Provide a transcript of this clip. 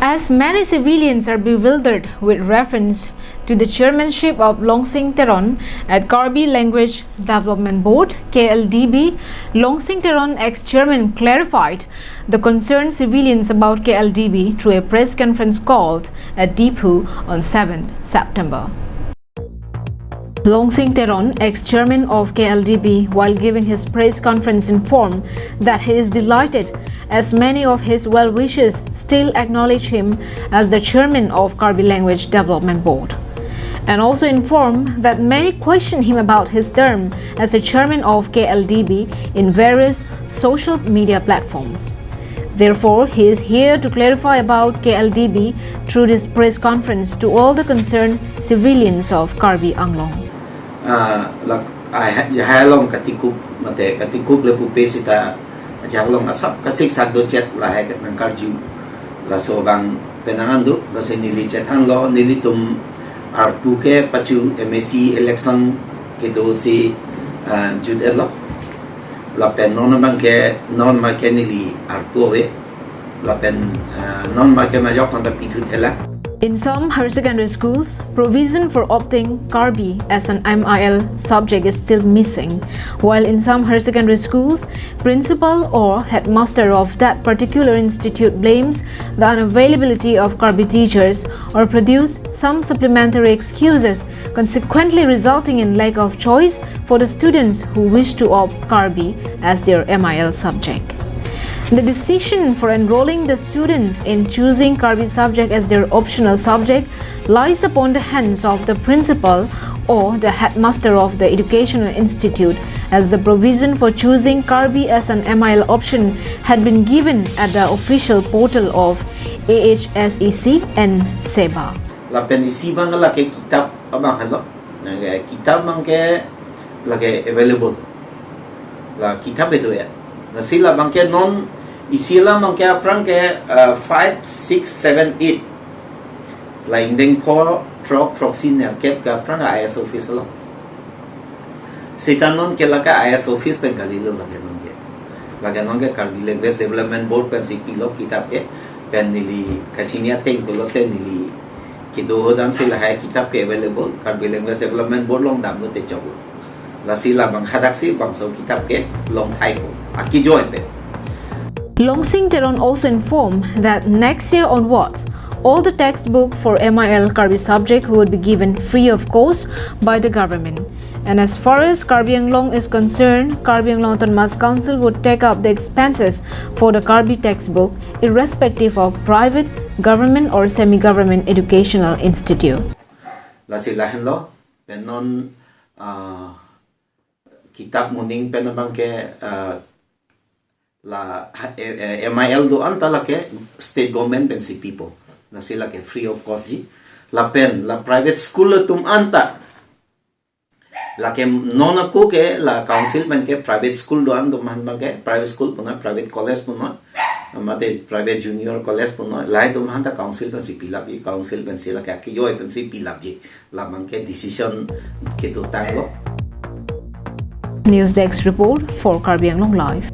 As many civilians are bewildered with reference to the chairmanship of Longsing Teron at Karbi Language Development Board (KLDB), Longsing Teron ex-chairman clarified the concerned civilians about KLDB through a press conference called at Deephu on 7 September. Longsing Teron, ex-chairman of KLDB, while giving his press conference informed that he is delighted as many of his well-wishers still acknowledge him as the chairman of Karbi Language Development Board, and also informed that many question him about his term as the chairman of KLDB in various social media platforms. Therefore, he is here to clarify about KLDB through this press conference to all the concerned civilians of Karbi Anglong. Long katikuk mate katikuk le pupesita long asap kasik sagdo chat la hai ng karju la so bang penangandu la se nili chathan lo nilitum arpu ke pachu MSC election ke do si jud elo la pen non bang ke non ma ke nili arpu we la pen non ma ke ma yok on pitu thela. In some higher secondary schools, provision for opting Karbi as an MIL subject is still missing, while in some higher secondary schools, principal or headmaster of that particular institute blames the unavailability of Karbi teachers or produce some supplementary excuses, consequently resulting in lack of choice for the students who wish to opt Karbi as their MIL subject. The decision for enrolling the students in choosing Karbi subject as their optional subject lies upon the hands of the principal or the headmaster of the educational institute, as the provision for choosing Karbi as an MIL option had been given at the official portal of AHSEC and SEBA. La penisi bang la ke kitab abang halo kitab bang ke lagi available la kitab itu ya na sila bang ke non isila mang kaya prang ke 5, 6, 7, 8 lain deng ko trok proxy ne kep ka prang IS office lo sitanon ke laka IS office pen kalilo lage non ke Karbi Language Development Board pen sikilo kitab ke pen nili kachinia teng ko lo te nili kido hodan sila hai kitab ke available Karbi Language Development Board long dam lo te chabu la sila bang hadak si bang so kitab ke long thai ko aki join pe. Longsing Teron also informed that next year onwards, all the textbook for MIL Karbi subject would be given free of cost by the government. And as far as Karbi Anglong is concerned, Karbi Anglong Autonomous Council would take up the expenses for the Karbi textbook irrespective of private, government or semi-government educational institute. Lasilahin lo, penon kitab muning penabang ke la MIL do anta la ke state government pen si people na sila ke free of cost ji la pen la private school tum anta la ke non ko ke la council pen ke private school do an do man ba ke private school puna private college puna mate private junior college puna lai do man ta council pen si pila bi council pen sila ke yo pen si pila bi la man ke decision ke do tango. News Desk report for Karbi Anglong Live.